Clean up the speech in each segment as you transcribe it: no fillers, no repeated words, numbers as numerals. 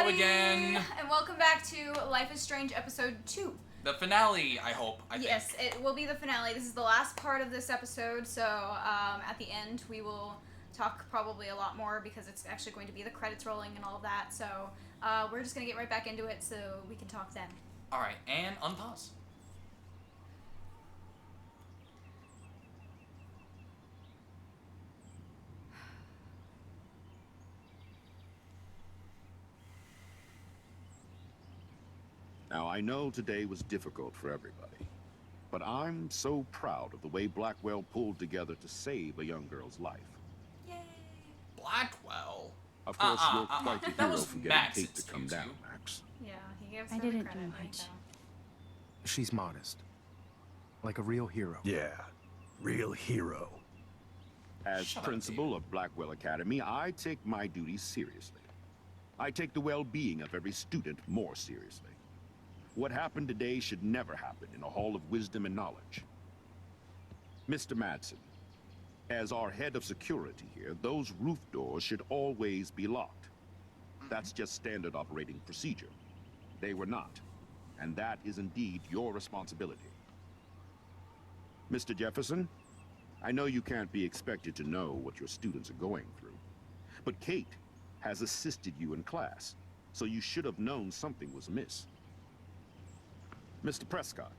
Hello again. And welcome back to Life is Strange episode 2. The finale, I hope. Yes, it will be the finale. This is the last part of this episode, so at the end we will talk probably a lot more because it's actually going to be the credits rolling and all of that. So we're just going to get right back into it so we can talk then. Alright, and unpause. Now, I know today was difficult for everybody, but I'm so proud of the way Blackwell pulled together to save a young girl's life. Yay! Blackwell? Of course, you're quite the That hero was for getting Max, Kate to come down, Max. Yeah, he gives I her the didn't credit. do much. She's modest. Like a real hero. Yeah, real hero. As Shut up, principal David. of Blackwell Academy, I take my duties seriously. I take the well-being of every student more seriously. What happened today should never happen in a hall of wisdom and knowledge. Mr. Madsen, as our head of security here, those roof doors should always be locked. That's just standard operating procedure. They were not, and that is indeed your responsibility. Mr. Jefferson, I know you can't be expected to know what your students are going through, but Kate has assisted you in class, so you should have known something was amiss. Mr. Prescott,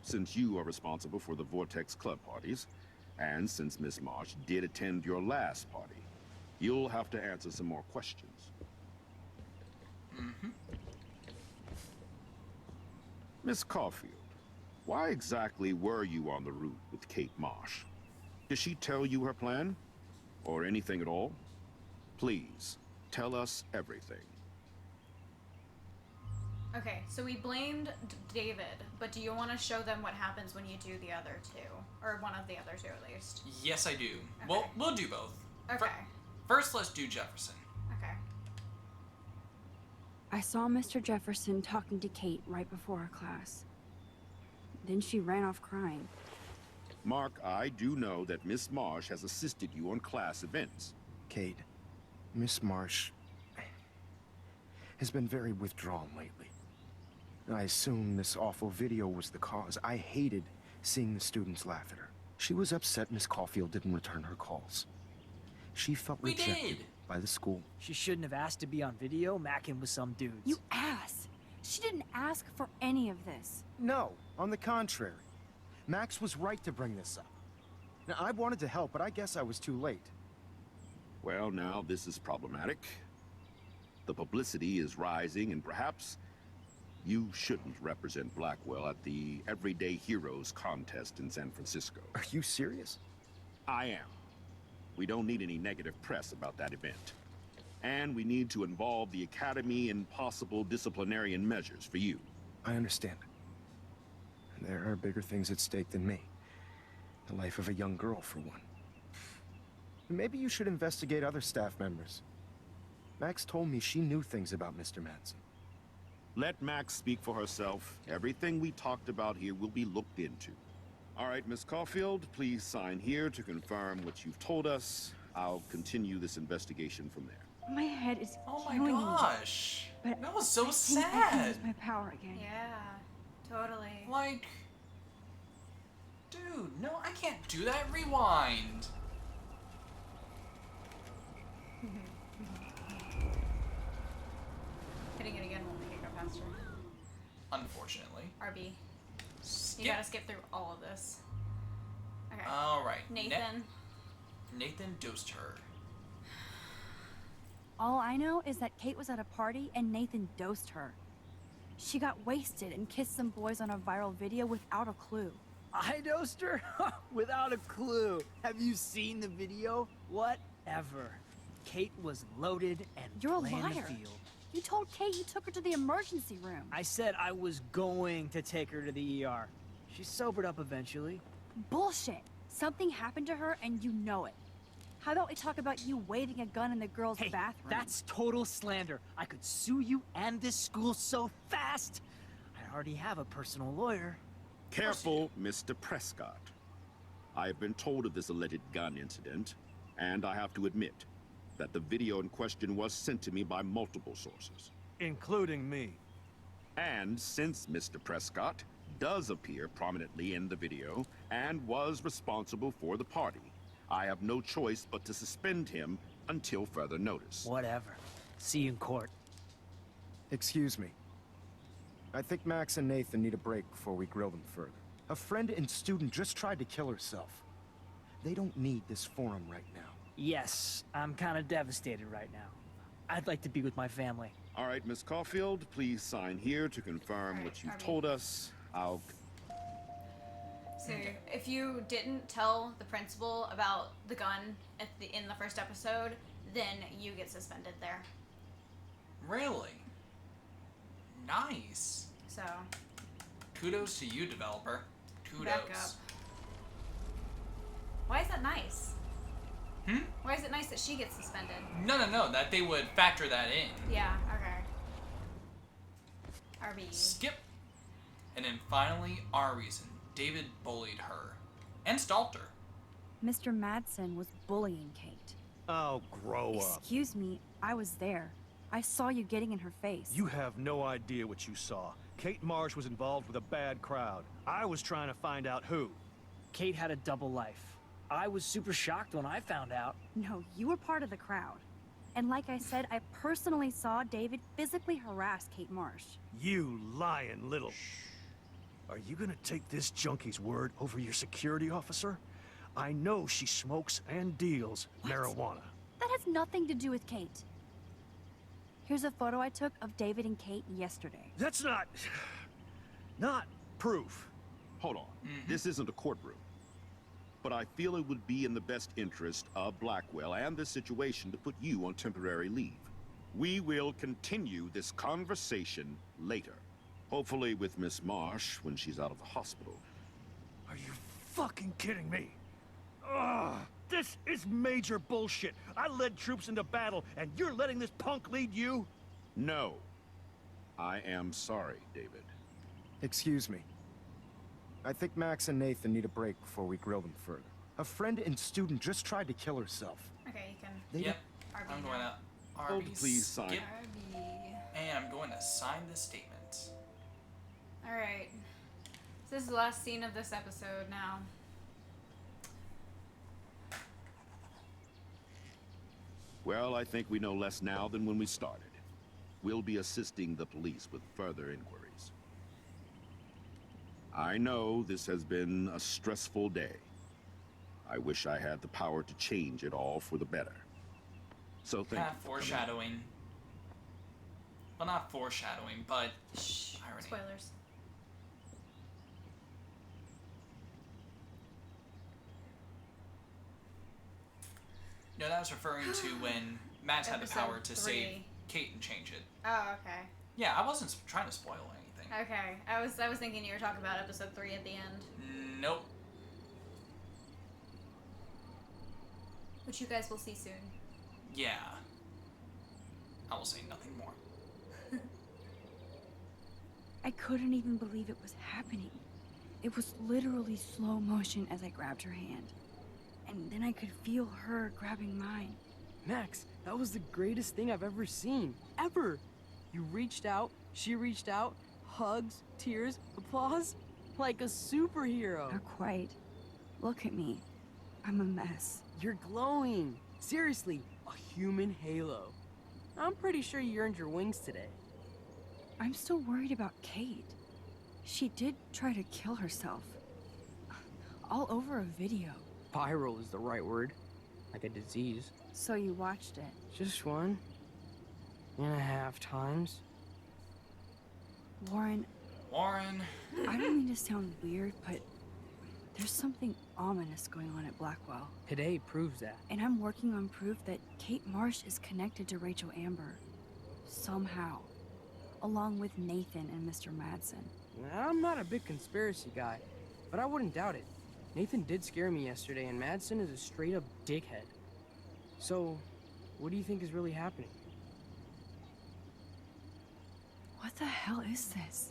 since you are responsible for the Vortex Club parties, and since Miss Marsh did attend your last party, you'll have to answer some more questions. Miss Caulfield, why exactly were you on the route with Kate Marsh? Did she tell you her plan? Or anything at all? Please, tell us everything. Okay, so we blamed David, but do you want to show them what happens when you do the other two? Or one of the other two, at least. Yes, I do. Okay. Well, we'll do both. Okay. First, let's do Jefferson. Okay. I saw Mr. Jefferson talking to Kate right before our class. Then she ran off crying. Mark, I do know that Miss Marsh has assisted you on class events. Kate, Miss Marsh has been very withdrawn lately. I assume this awful video was the cause. I hated seeing the students laugh at her. She was upset Miss Caulfield didn't return her calls. She felt We rejected did. by the school. She shouldn't have asked to be on video, macking with some dudes. You ass! She didn't ask for any of this. No, on the contrary. Max was right to bring this up. Now, I wanted to help, but I guess I was too late. Well, now this is problematic. The publicity is rising, and perhaps you shouldn't represent Blackwell at the Everyday Heroes contest in San Francisco. Are you serious? I am. We don't need any negative press about that event. And we need to involve the Academy in possible disciplinarian measures for you. I understand. There are bigger things at stake than me. The life of a young girl, for one. Maybe you should investigate other staff members. Max told me she knew things about Mr. Madsen. Let Max speak for herself. Everything we talked about here will be looked into. All right, Miss Caulfield, please sign here to confirm what you've told us. I'll continue this investigation from there. My head is Oh my killing me. gosh. But That was so I think I can sad. use my power again. Yeah, totally. Like, dude, no, I can't do that. Rewind. Hitting it again won't make it go faster. Unfortunately. RB. Skip. You gotta skip through all of this. Okay. Alright. Nathan. Nathan dosed her. All I know is that Kate was at a party and Nathan dosed her. She got wasted and kissed some boys on a viral video without a clue. I dosed her? Without a clue. Have you seen the video? Whatever. Kate was loaded and You're a playing the liar. field. You told Kate you took her to the emergency room. I said I was going to take her to the ER. She sobered up eventually. Bullshit. Something happened to her and you know it. How about we talk about you waving a gun in the girls' Hey, bathroom? that's total slander. I could sue you and this school so fast. I already have a personal lawyer. Careful, Mr. Prescott. I have been told of this alleged gun incident, and I have to admit that the video in question was sent to me by multiple sources. including me. And since Mr. Prescott does appear prominently in the video and was responsible for the party, I have no choice but to suspend him until further notice. Whatever. See you in court. Excuse me. I think Max and Nathan need a break before we grill them further. A friend and student just tried to kill herself. They don't need this forum right now. Yes, I'm kind of devastated right now. I'd like to be with my family. All right, Miss Caulfield, please sign here to confirm All what right, you've Harvey. told us. I'll... So if you didn't tell the principal about the gun in the first episode, then you get suspended there. Really? Nice. So Kudos to you, developer. Kudos. back up. Why is that nice? Why is it nice that she gets suspended? No, that they would factor that in. Yeah, okay. RB. Skip. And then finally, our reason. David bullied her. And stalked her. Mr. Madsen was bullying Kate. Oh, grow up. Excuse me, I was there. I saw you getting in her face. You have no idea what you saw. Kate Marsh was involved with a bad crowd. I was trying to find out who. Kate had a double life. I was super shocked when I found out. No, you were part of the crowd. And like I said, I personally saw David physically harass Kate Marsh. You lying little... Are you gonna take this junkie's word over your security officer? I know she smokes and deals marijuana. That has nothing to do with Kate. Here's a photo I took of David and Kate yesterday. That's not... not proof. Hold on. This isn't a courtroom. But I feel it would be in the best interest of Blackwell and the situation to put you on temporary leave. We will continue this conversation later. Hopefully with Miss Marsh when she's out of the hospital. Are you fucking kidding me? Ugh, this is major bullshit. I led troops into battle, and you're letting this punk lead you? No. I am sorry, David. Excuse me. I think Max and Nathan need a break before we grill them further. A friend and student just tried to kill herself. Okay, you can. Yep. RB I'm going now. to Hold, RB please sign. skip. RB. And I'm going to sign the statement. Alright. So this is the last scene of this episode now. Well, I think we know less now than when we started. We'll be assisting the police with further inquiries. I know this has been a stressful day. I wish I had the power to change it all for the better. So thank you. Foreshadowing. Well, not foreshadowing, but Shh. irony. Spoilers. No, that was referring to when Max had the Episode power to 3. save Kate and change it. Oh, okay. Yeah, I wasn't trying to spoil anything. Okay. I was thinking you were talking about episode 3 at the end. Nope. Which you guys will see soon. Yeah. I will say nothing more. I couldn't even believe it was happening. It was literally slow motion as I grabbed her hand. And then I could feel her grabbing mine. Max, that was the greatest thing I've ever seen. Ever! You reached out, she reached out, hugs, tears, applause. Like a superhero. Not quite. Look at me. I'm a mess. You're glowing. Seriously, a human halo. I'm pretty sure you earned your wings today. I'm still worried about Kate. She did try to kill herself. All over a video. Viral is the right word. Like a disease. So you watched it. Just 1.5 times. Warren, Warren. I don't mean to sound weird, but there's something ominous going on at Blackwell. Today proves that. And I'm working on proof that Kate Marsh is connected to Rachel Amber. Somehow. Along with Nathan and Mr. Madsen. I'm not a big conspiracy guy, but I wouldn't doubt it. Nathan did scare me yesterday, and Madsen is a straight-up dickhead. So, what do you think is really happening? What the hell is this?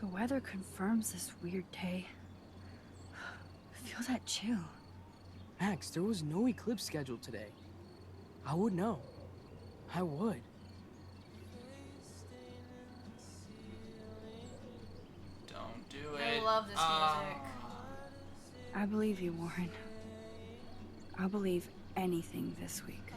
The weather confirms this weird day. Feel that chill. Max, there was no eclipse scheduled today. I would know. I would. Don't do it. I love this music. I believe you, Warren. I'll believe anything this week.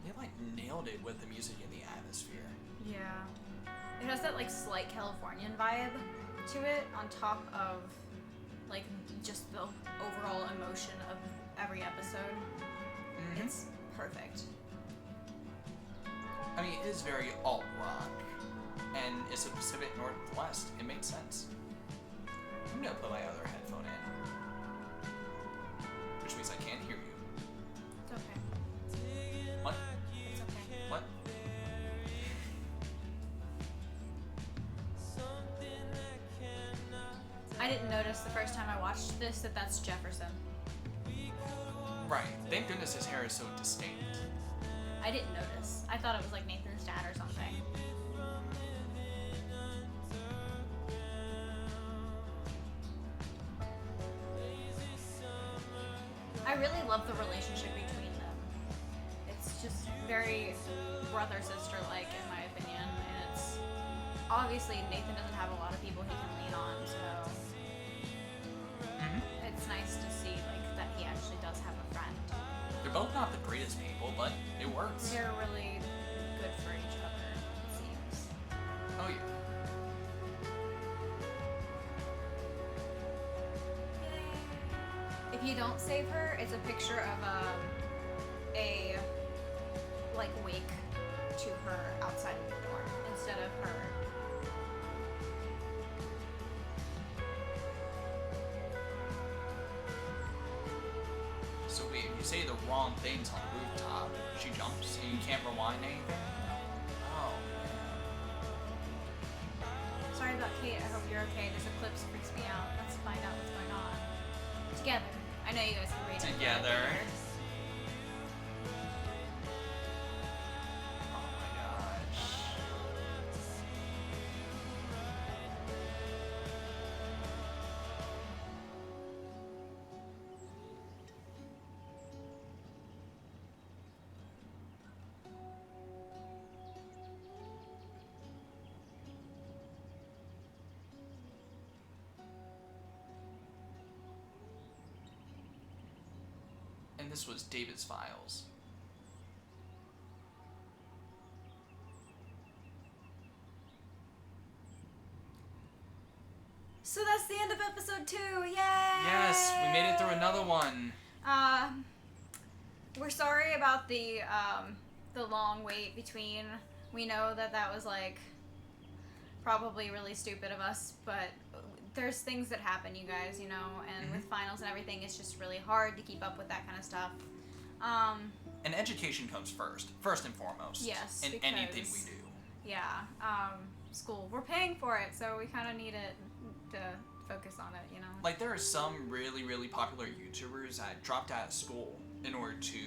They like nailed it with the music and the atmosphere. Yeah. It has that like slight Californian vibe to it on top of like just the overall emotion of every episode. It's perfect. I mean, it is very alt rock, and it's a Pacific Northwest. It makes sense. I'm gonna put my other headphone in, which means I can't hear you. It's okay. What? It's okay. What? I didn't notice the first time I watched this that that's Jefferson. Right. Thank goodness his hair is so distinct. I didn't notice. I thought it was like Nathan's dad or something. I really love the relationship between them. It's just very brother-sister-like in my opinion, and it's obviously Nathan doesn't have a lot of people he can lean on, so it's nice to see like that he actually does have a friend. They're both not the greatest people, but it works. They're really good for each other, it seems. Oh yeah. If you don't save her, it's a picture of a like wake to her outside of the dorm instead of her. So wait, if you say the wrong things on the rooftop, she jumps and you can't rewind anything? Oh man. Sorry about Kate. I hope you're okay. This eclipse freaks me out. Let's find out what's going on. Together. I know you guys can read it. Together. Oh my gosh. And this was David's files. So that's the end of episode 2. Yay! Yes, we made it through another one. We're sorry about the long wait between. We know that was like probably really stupid of us, but there's things that happen, you guys, you know, and with finals and everything, it's just really hard to keep up with that kind of stuff. And education comes first and foremost. Yes, in because, anything we do. Yeah, school. We're paying for it, so we kind of need it to focus on it, you know? Like, there are some really, really popular YouTubers that dropped out of school in order to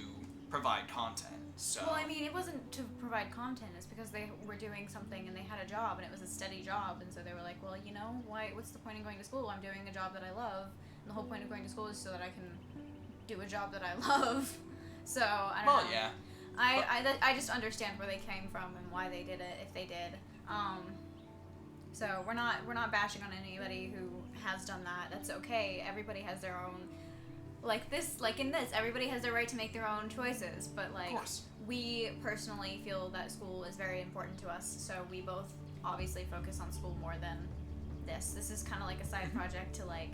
provide content. So. Well, I mean, it wasn't to provide content. It's because they were doing something and they had a job and it was a steady job. And so they were like, well, you know, what's the point in going to school? I'm doing a job that I love. And the whole point of going to school is so that I can do a job that I love. So, I don't know. Yeah. I just understand where they came from and why they did it, if they did. So we're not bashing on anybody who has done that. That's okay. Everybody has their own, in this, everybody has their right to make their own choices. But like, we personally feel that school is very important to us. So we both obviously focus on school more than this. This is kind of like a side project to like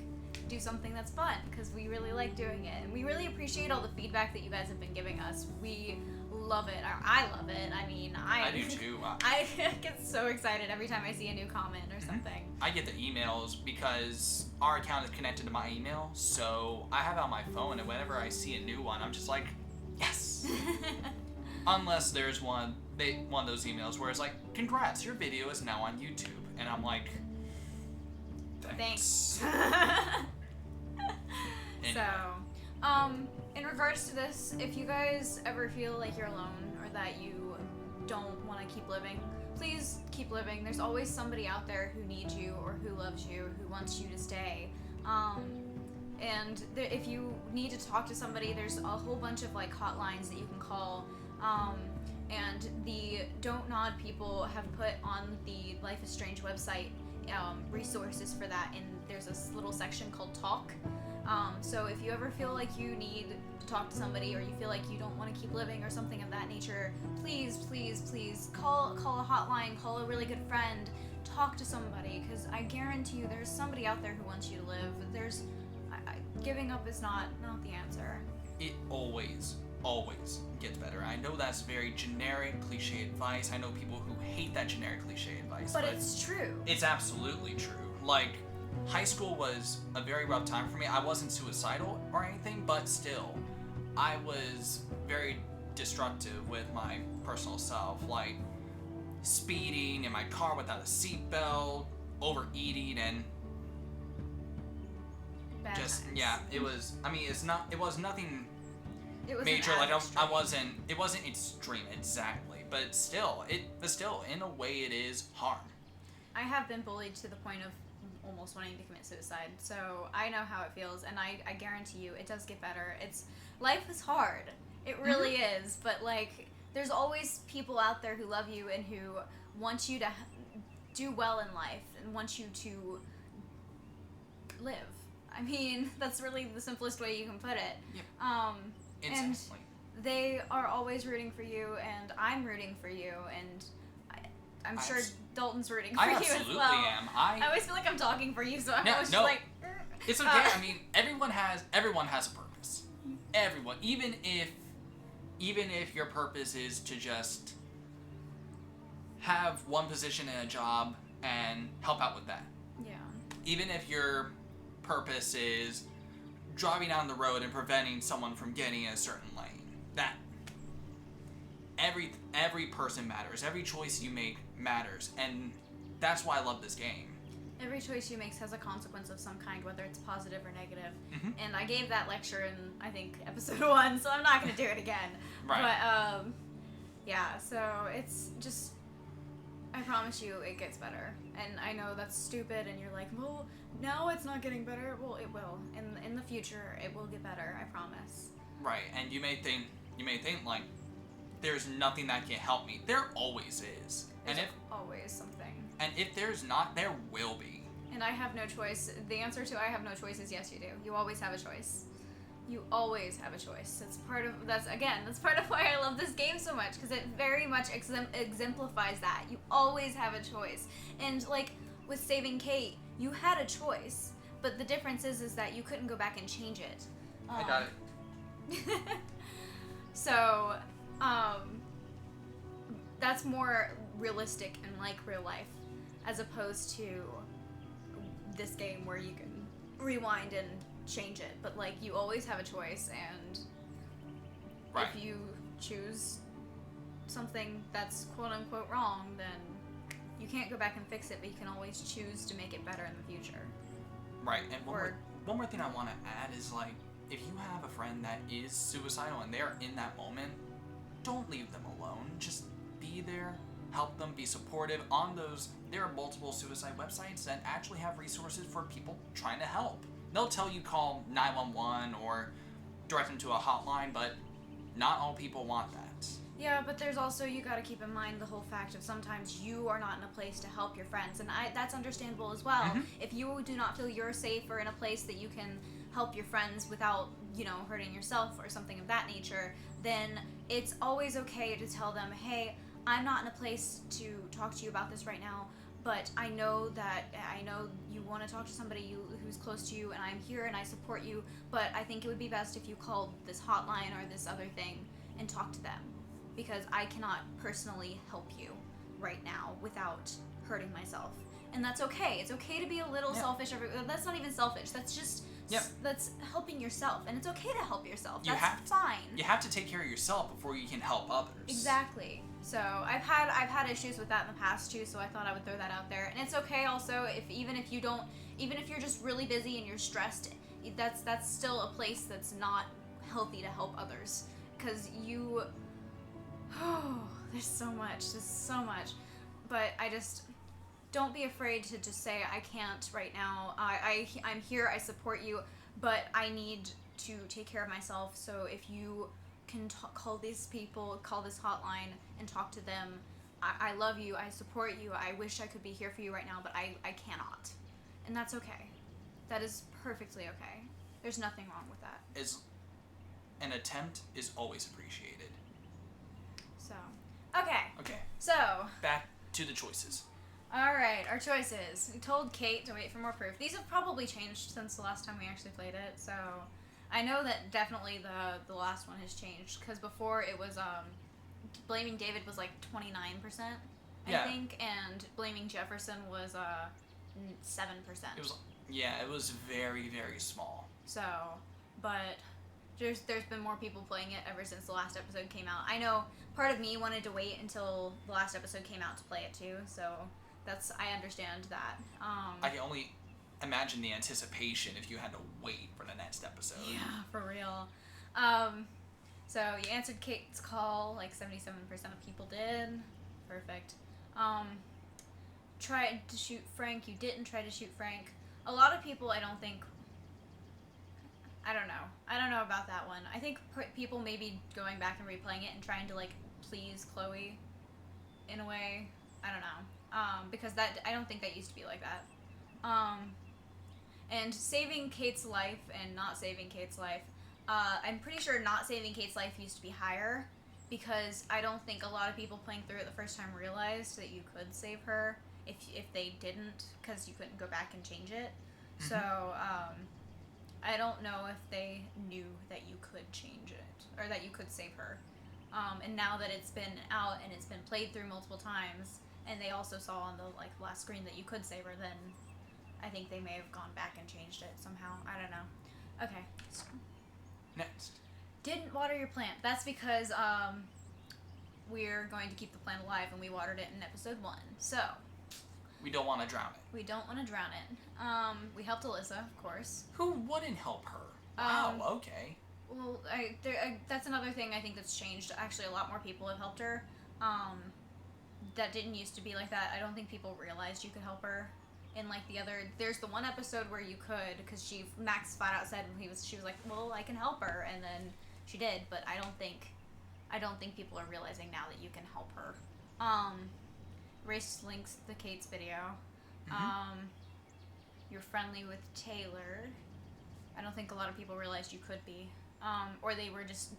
do something that's fun because we really like doing it, and we really appreciate all the feedback that you guys have been giving us. We love it. I love it. I mean, I do too. I get so excited every time I see a new comment or something. I get the emails because our account is connected to my email, so I have it on my phone, and whenever I see a new one, I'm just like, yes. Unless there's one of those emails where it's like, congrats, your video is now on YouTube, and I'm like, thanks. So, in regards to this, if you guys ever feel like you're alone or that you don't want to keep living, please keep living. There's always somebody out there who needs you or who loves you, who wants you to stay. And if you need to talk to somebody, there's a whole bunch of like hotlines that you can call. And the Don't Nod people have put on the Life is Strange website resources for that, and there's this little section called Talk. So if you ever feel like you need to talk to somebody, or you feel like you don't want to keep living or something of that nature, please call a hotline, call a really good friend, talk to somebody, because I guarantee you there's somebody out there who wants you to live. Giving up is not the answer. It always gets better. I know that's very generic, cliche advice. I know people who hate that generic, cliche advice. But it's true. It's absolutely true. Like, high school was a very rough time for me. I wasn't suicidal or anything, but still, I was very destructive with my personal self. Like, speeding in my car without a seatbelt, overeating, and Bad just, times. yeah, it was, I mean, it was nothing It was major, an like average it wasn't extreme exactly, but still, in a way it is harm. I have been bullied to the point of almost wanting to commit suicide, so I know how it feels, and I guarantee you it does get better. Life is hard. It really is, but like, there's always people out there who love you and who want you to do well in life and want you to live. I mean, that's really the simplest way you can put it. Yep. And Exactly. they are always rooting for you, and I'm rooting for you, and I'm sure Dalton's rooting for you as well. I absolutely am. I always feel like I'm talking for you, so I'm always no. just like... It's okay. I mean, everyone has a purpose. Everyone, even if your purpose is to just have one position in a job and help out with that. Yeah. Even if your purpose is driving down the road and preventing someone from getting in a certain lane. That every person matters. Every choice you make matters, and that's why I love this game. Every choice you make has a consequence of some kind, whether it's positive or negative. Mm-hmm. And I gave that lecture in, I think, episode 1, so I'm not going to do it again. Right. But, yeah, so it's just, I promise you it gets better. And I know that's stupid, and you're like, well, no, it's not getting better. Well, it will. In the future, it will get better, I promise. Right, and you may think like, there's nothing that can help me. There always is. There's always something. And if there's not, there will be. And I have no choice. The answer to I have no choice is yes, you do. You always have a choice. You always have a choice. That's part of why I love this game so much, because it very much exemplifies that. You always have a choice. And like with saving Kate, you had a choice, but the difference is that you couldn't go back and change it. I got it. So, that's more realistic and like real life, as opposed to this game where you can rewind and change it. But like, you always have a choice, and Right. if you choose something that's quote unquote wrong, then you can't go back and fix it, but you can always choose to make it better in the future. Right, and one more thing I want to add is, like, if you have a friend that is suicidal and they're in that moment, don't leave them alone. Just be there, help them, be supportive. There are multiple suicide websites that actually have resources for people trying to help. They'll tell you call 911 or direct them to a hotline, but not all people want that. Yeah, but there's also, you gotta keep in mind the whole fact of sometimes you are not in a place to help your friends, and that's understandable as well. Mm-hmm. If you do not feel you're safe or in a place that you can help your friends without, hurting yourself or something of that nature, then it's always okay to tell them, hey, I'm not in a place to talk to you about this right now, but I know you want to talk to somebody who's close to you, and I'm here and I support you, but I think it would be best if you called this hotline or this other thing and talk to them, because I cannot personally help you right now without hurting myself. And that's okay. It's okay to be a little selfish. That's not even selfish. That's just that's helping yourself, and it's okay to help yourself. That's fine. You have to take care of yourself before you can help others. Exactly. So I've had issues with that in the past too. So I thought I would throw that out there. And it's okay also even if you're just really busy and you're stressed, that's still a place that's not healthy to help others, because there's so much. There's so much. But I just... Don't be afraid to just say, I can't right now. I'm here, I support you, but I need to take care of myself. So if you can call these people, call this hotline and talk to them. I love you, I support you, I wish I could be here for you right now, but I cannot. And that's okay. That is perfectly okay. There's nothing wrong with that. An attempt is always appreciated. So, okay. Okay. So. Back to the choices. Alright, our choices. We told Kate to wait for more proof. These have probably changed since the last time we actually played it, so I know that definitely the last one has changed, because before it was, blaming David was like 29%, I think, and blaming Jefferson was, 7%. It was very, very small. So, but there's been more people playing it ever since the last episode came out. I know part of me wanted to wait until the last episode came out to play it too, so I understand that. I can only imagine the anticipation if you had to wait for the next episode. Yeah, for real. So you answered Kate's call, like 77% of people did. Perfect. Tried to shoot Frank, you didn't try to shoot Frank. A lot of people, I don't know about that one. I think people may be going back and replaying it and trying to, like, please Chloe in a way. I don't know. Because I don't think that used to be like that. And saving Kate's life and not saving Kate's life, I'm pretty sure not saving Kate's life used to be higher, because I don't think a lot of people playing through it the first time realized that you could save her if they didn't, because you couldn't go back and change it. Mm-hmm. So, I don't know if they knew that you could change it, or that you could save her. And now that it's been out and it's been played through multiple times, and they also saw on the last screen that you could save her, then I think they may have gone back and changed it somehow. I don't know. Okay. Next. Didn't water your plant. That's because we're going to keep the plant alive, and we watered it in episode 1. So. We don't want to drown it. We don't want to drown it. We helped Alyssa, of course. Who wouldn't help her? Wow, okay. Well, that's another thing I think that's changed. Actually, a lot more people have helped her. That didn't used to be like that. I don't think people realized you could help her. In there's the one episode where you could, because Max flat out said she was like, well, I can help her, and then she did. But I don't think people are realizing now that you can help her. Race links the Kate's video. Mm-hmm. You're friendly with Taylor. I don't think a lot of people realized you could be. Or they were just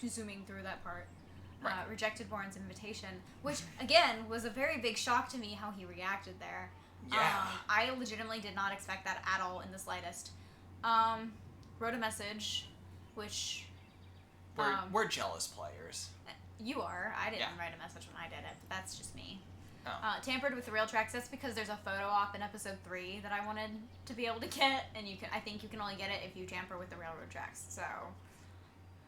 zooming through that part. Right. Rejected Warren's invitation, which, again, was a very big shock to me how he reacted there. Yeah. I legitimately did not expect that at all in the slightest. Wrote a message, which... We're jealous players. You are. I didn't write a message when I did it, but that's just me. Oh. Tampered with the rail tracks. That's because there's a photo op in episode 3 that I wanted to be able to get, and I think you can only get it if you tamper with the railroad tracks. So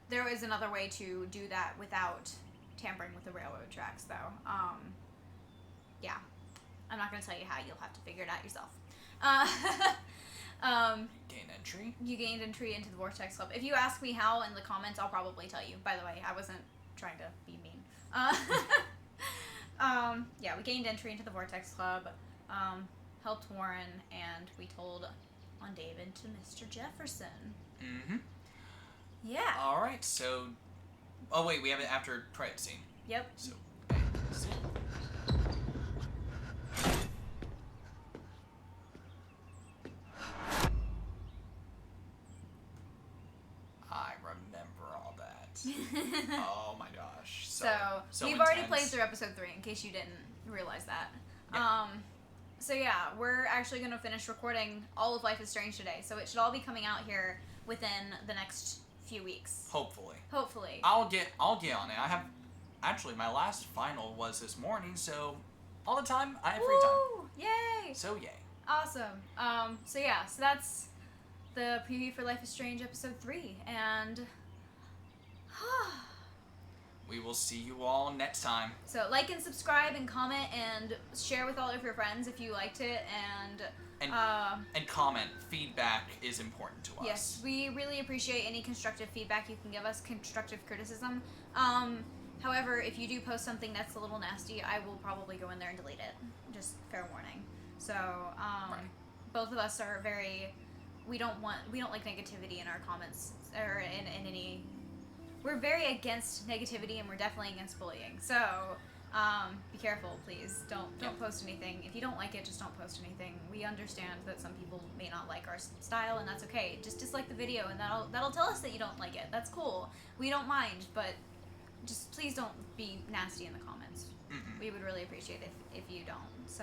there is another way to do that without tampering with the railroad tracks, though. Yeah, I'm not gonna tell you how. You'll have to figure it out yourself. Gain entry. You gained entry into the Vortex Club. If you ask me how in the comments, I'll probably tell you. By the way, I wasn't trying to be mean. Yeah, we gained entry into the Vortex Club, helped Warren, and we told on David to Mr. Jefferson. Mm-hmm. Yeah. Alright, so... Oh, wait, we have it after credit scene. Yep. So... I remember all that. Oh my gosh. So we've already played through episode 3, in case you didn't realize that. Yep. So yeah, we're actually going to finish recording all of Life is Strange today, so it should all be coming out here within the next few weeks. Hopefully. I'll get on it. I have... Actually, my last final was this morning, so all the time, I have free time. Yay! So yay. Awesome. So yeah, so that's the preview for Life is Strange episode 3, and... We will see you all next time. So like and subscribe and comment and share with all of your friends if you liked it, and comment. Feedback is important to us. Yes, we really appreciate any constructive feedback you can give us, constructive criticism. However, if you do post something that's a little nasty, I will probably go in there and delete it. Just fair warning. So, Right. both of us are very, we don't like negativity in our comments, or in any, we're very against negativity, and we're definitely against bullying. So, be careful, please. Don't post anything. If you don't like it, just don't post anything. We understand that some people may not like our style, and that's okay. Just dislike the video, and that'll tell us that you don't like it. That's cool. We don't mind, but just please don't be nasty in the comments. We would really appreciate it if you don't. So,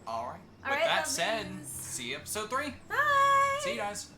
All right. All With right, that said, lovelies. see you episode 3. bye. See you guys.